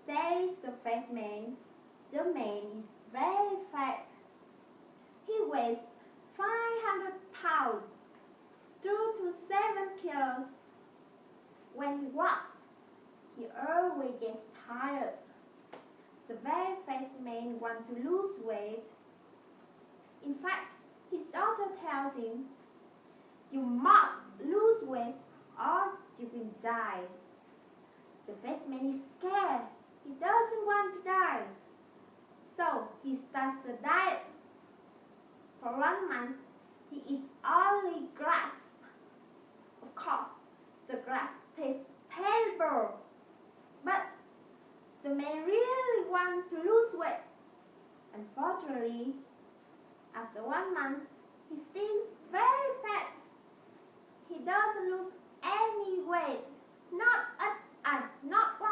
says the fat man. The man is very fat. He weighs 500 pounds, 2 to 7 kilos. When he walks, he always gets tired. The very fat man wants to lose weight. In fact, his daughter tells him, "You must lose weight or you will die." The fat man is scared. He doesn't want to die. So he starts a diet. For 1 month, he eats only grass. Of course, the grass tastes terrible. But the man really wants to lose weight. Unfortunately, after 1 month, he still very fat. He doesn't lose any weight, not one.